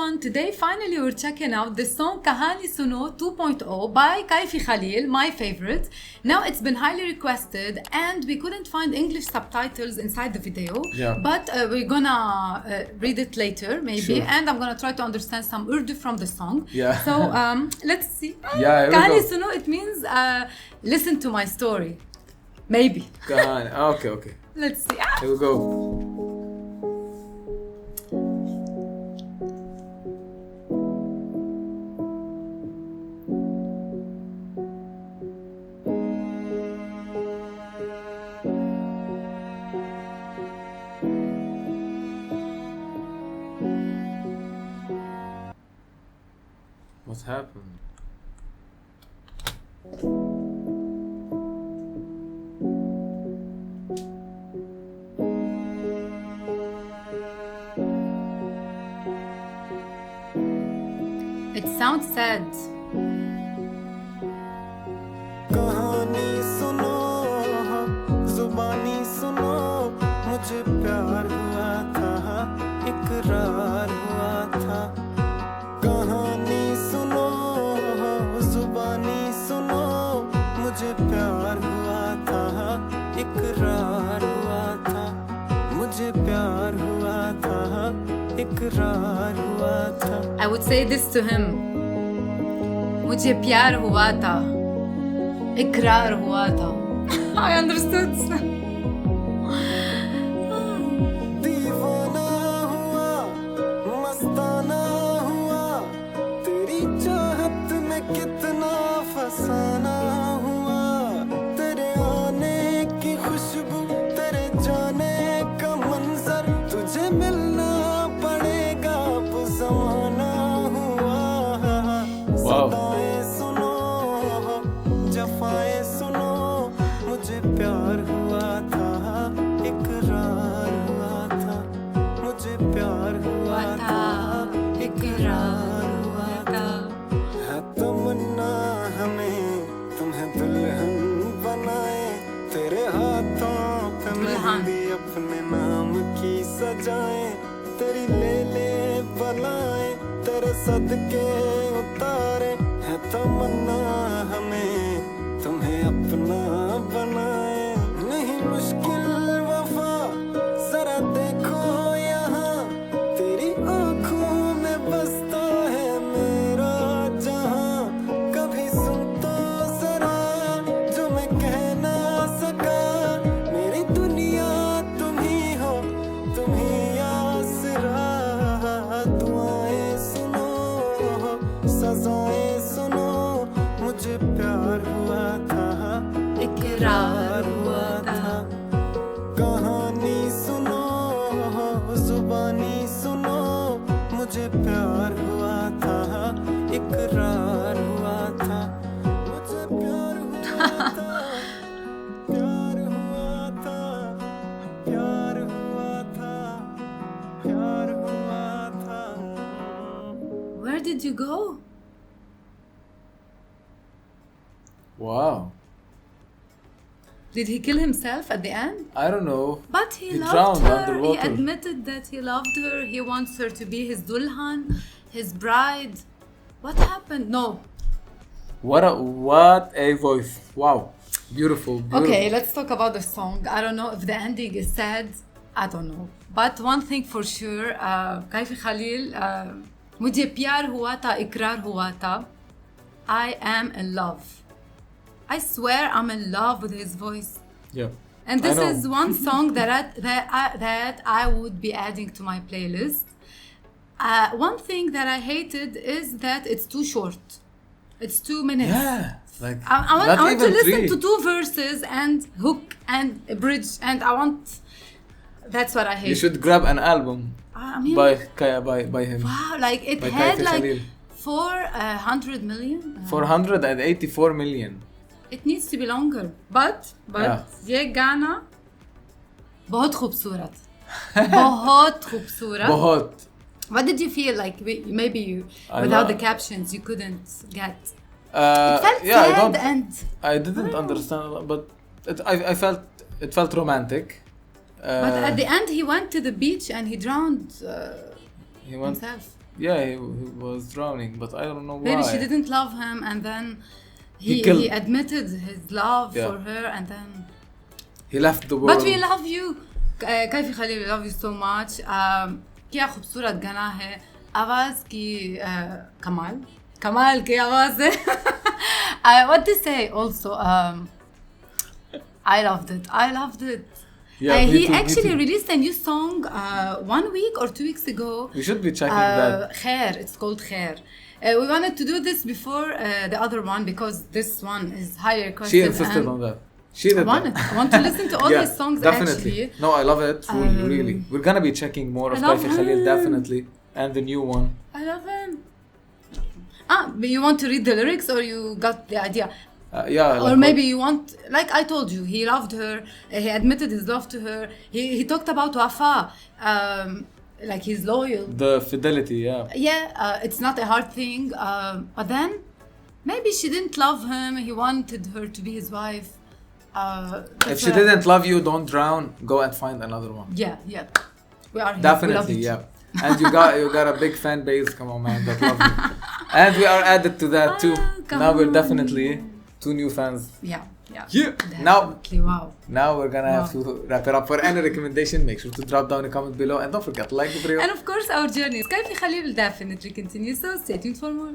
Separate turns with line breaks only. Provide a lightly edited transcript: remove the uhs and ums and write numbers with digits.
everyone, today finally we're checking out the song Kahani Suno 2.0 by Kaifi Khalil, my favorite. Now it's been highly requested and we couldn't find English subtitles inside the video. But we're gonna read it later maybe, and I'm gonna try to understand some Urdu from the song. So let's see. Kahani Suno, it means listen to my story. Maybe.
Kahani, okay.
Let's see.
Here we go. What happened?
It sounds sad.
कहानी सुनो, जुबानी सुनो, मुझे प्यार हुआ था, इकरार हुआ था. कहानी सुनो, जुबानी सुनो, मुझे प्यार हुआ था, इकरार हुआ था. मुझे प्यार हुआ था, इकरार हुआ था.
I would say this to him. मुझे प्यार हुआ था, इकरार हुआ था. I understood.
दीवाना हुआ, मस्ताना हुआ, तेरी चाहत में कितना फसाना हुआ. तेरे आने की खुशबू, तेरे जाने का मंजर, तुझे मिलना पड़ेगा अब ज़माना हुआ. सदाएं सुनो, जफाएं सुनो, मुझे प्यार हुआ था, इकरार हुआ था. मुझे प्यार हुआ था, इकरार हुआ था. है तमन्ना हमें तुम्हें दुल्हन बनाए, तेरे हाथों पे मेहंदी अपने नाम की सजाए. तेरी ले बलाएं, तेरे सदके उतारे. है तमन्ना हमें तुम्हें अपना बनाए. नहीं मुश्किल वफा, जरा देखो यहाँ, तेरी आँखों में बसता है मेरा जहाँ. कभी सुन तो जरा जो मैं कह ना सका, मेरी दुनिया तुम ही हो, तुम ही आसरा. दुआएं सुनो, सजाएं सुनो, मुझे प्यार हुआ था,
इकरार हुआ था.
कहानी सुनो, जुबानी सुनो, मुझे प्यार हुआ था, इकरार हुआ था. मुझे प्यार हुआ था, प्यार हुआ था, प्यार हुआ था, प्यार हुआ था.
Where did you go?
Wow.
Did he kill himself at the end?
I don't know.
But he loved
drowned
her.
underwater.
He admitted that he loved her. He wants her to be his dulhan, his bride. What happened? No.
What a voice. Wow. Beautiful.
Okay, let's talk about the song. I don't know if the ending is sad. I don't know. But one thing for sure, Kaifi Khalil, मुझे प्यार हुआ था, इकरार हुआ था. I am in love. I swear I'm in love with his voice.
Yeah.
And this is one song that I would be adding to my playlist. One thing that I hated is that it's too short. It's 2 minutes.
Yeah. Like
I want to listen
3.
to 2 verses and hook and a bridge, and I want. That's what I hate.
You should grab an album
I mean,
by him.
wow, like it
by
had
Kaifi
like
Khalil.
400 million.
484 million.
It needs to be longer. But ये गाना बहुत खूबसूरत. बहुत खूबसूरत.
बहुत.
What did you feel like? Maybe you, without the captions, you couldn't get. It felt sad and.
I didn't understand a lot, but I felt it felt romantic.
But at the end, he went to the beach and he drowned himself.
Yeah, he was drowning, but I don't know why.
Maybe she didn't love him, and then
He killed-
he admitted his love
Yeah.
for her, and then.
He left the world.
But we love you. كيفي خليل, we love you so much. क्या खूबसूरत गाना है. आवाज की कमाल की आवाज है. What to say also. I loved it.
Yeah, me
He
too, me
actually
too.
released a new song 1 week or 2 weeks ago.
We should be checking that.
Khair, it's called Khair. We wanted to do this before the other one because this one is highly requested.
She insisted
and
on that. She did
I want to listen to all his songs
definitely.
actually.
No, I love it. Really. We're gonna be checking more of
I love
Kaifi Khalil,
him.
definitely. And the new one.
I love him. But you want to read the lyrics or you got the idea?
Yeah.
Or maybe you want, like I told you, he loved her, he admitted his love to her, he talked about Wafa, like he's loyal.
The fidelity, yeah.
Yeah, it's not a hard thing, but then maybe she didn't love him, he wanted her to be his wife.
If she didn't love you, don't drown. Go and find another one.
Yeah. We are here.
Definitely,
we love
yeah. And you got a big fan base. Come on, man, that love you. And we are added to that too.
come
Now we're
on.
definitely 2 new fans.
Yeah.
Yeah. Now
Definitely, wow.
we're gonna have to wrap it up. For any recommendation, make sure to drop down a comment below and don't forget to like the video.
And of course, our journey. Kaifi Khalil will definitely continue, so stay tuned for more.